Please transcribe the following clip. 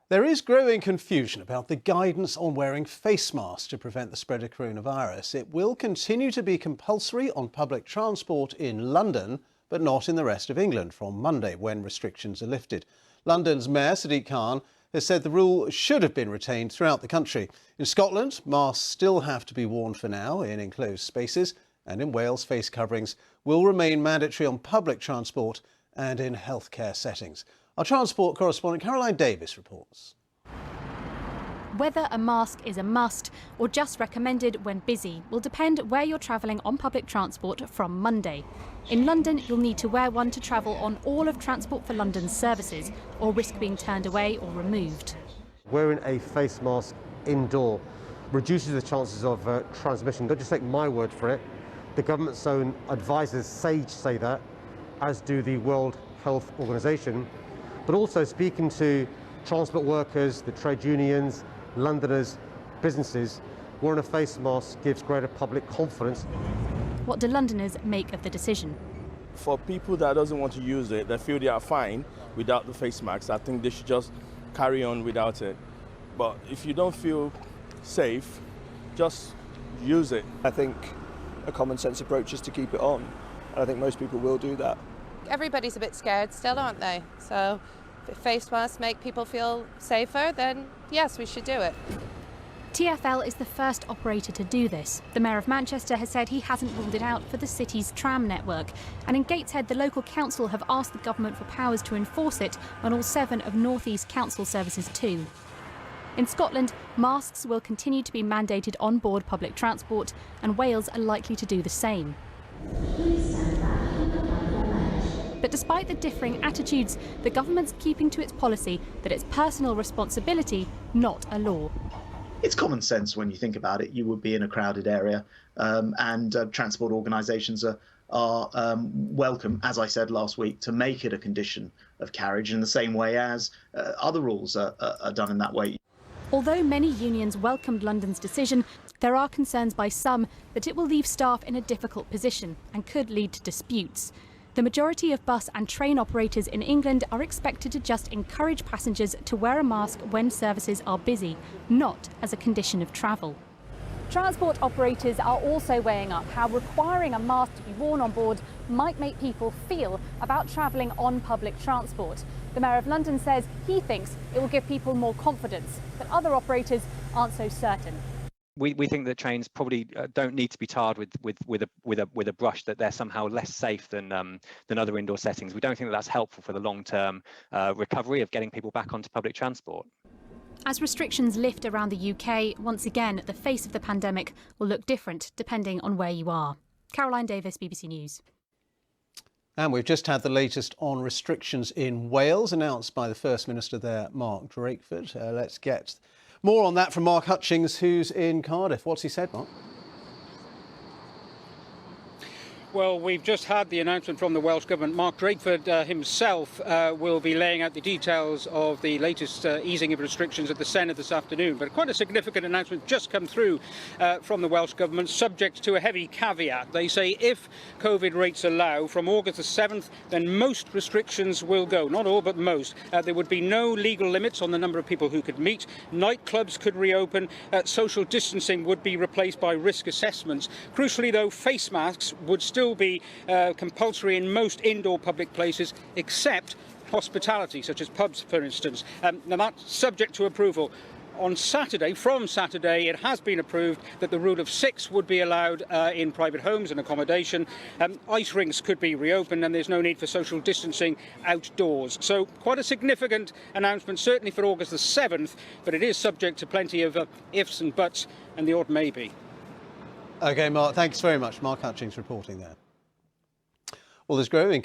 There is growing confusion about the guidance on wearing face masks to prevent the spread of coronavirus. It will continue to be compulsory on public transport in London, but not in the rest of England from Monday when restrictions are lifted. London's Mayor Sadiq Khan has said the rule should have been retained throughout the country. In Scotland, masks still have to be worn for now in enclosed spaces, and in Wales, face coverings will remain mandatory on public transport and in healthcare settings. Our transport correspondent Caroline Davis reports. Whether a mask is a must or just recommended when busy will depend where you're travelling on public transport from Monday. In London, you'll need to wear one to travel on all of Transport for London's services or risk being turned away or removed. Wearing a face mask indoor reduces the chances of transmission. Don't just take my word for it. The government's own advisors say that, as do the World Health Organization. But also speaking to transport workers, the trade unions, Londoners, businesses, wearing a face mask gives greater public confidence. What do Londoners make of the decision? For people that doesn't want to use it, they feel they are fine without the face mask, I think they should just carry on without it. But if you don't feel safe, just use it. I think a common sense approach is to keep it on. And I think most people will do that. Everybody's a bit scared still, aren't they? So if face masks make people feel safer, then yes, we should do it. TfL is the first operator to do this. The Mayor of Manchester has said he hasn't ruled it out for the city's tram network. And in Gateshead, the local council have asked the government for powers to enforce it on all 7 of North East Council services too. In Scotland, masks will continue to be mandated on board public transport, and Wales are likely to do the same. But despite the differing attitudes, the government's keeping to its policy that it's personal responsibility, not a law. It's common sense when you think about it. You would be in a crowded area and transport organisations are welcome, as I said last week, to make it a condition of carriage in the same way as other rules are done in that way. Although many unions welcomed London's decision, there are concerns by some that it will leave staff in a difficult position and could lead to disputes. The majority of bus and train operators in England are expected to just encourage passengers to wear a mask when services are busy, not as a condition of travel. Transport operators are also weighing up how requiring a mask to be worn on board might make people feel about travelling on public transport. The Mayor of London says he thinks it will give people more confidence, but other operators aren't so certain. We think that trains probably don't need to be tarred with a brush, that they're somehow less safe than other indoor settings. We don't think that that's helpful for the long-term recovery of getting people back onto public transport. As restrictions lift around the UK, once again, the face of the pandemic will look different depending on where you are. Caroline Davis, BBC News. And we've just had the latest on restrictions in Wales announced by the First Minister there, Mark Drakeford. Let's get more on that from Mark Hutchings, who's in Cardiff. What's he said, Mark? Well, we've just had the announcement from the Welsh Government. Mark Drakeford himself will be laying out the details of the latest easing of restrictions at the Senate this afternoon. But quite a significant announcement just come through from the Welsh Government, subject to a heavy caveat. They say if COVID rates allow, from August the 7th, then most restrictions will go. Not all, but most. There would be no legal limits on the number of people who could meet. Nightclubs could reopen. Social distancing would be replaced by risk assessments. Crucially, though, face masks would still be compulsory in most indoor public places, except hospitality, such as pubs, for instance. Now, that's subject to approval. From Saturday, it has been approved that the rule of 6 would be allowed in private homes and accommodation. Ice rinks could be reopened, and there's no need for social distancing outdoors. So quite a significant announcement, certainly for August the 7th, but it is subject to plenty of ifs and buts and the odd maybe. OK, Mark, thanks very much. Mark Hutchings reporting there. Well, there's growing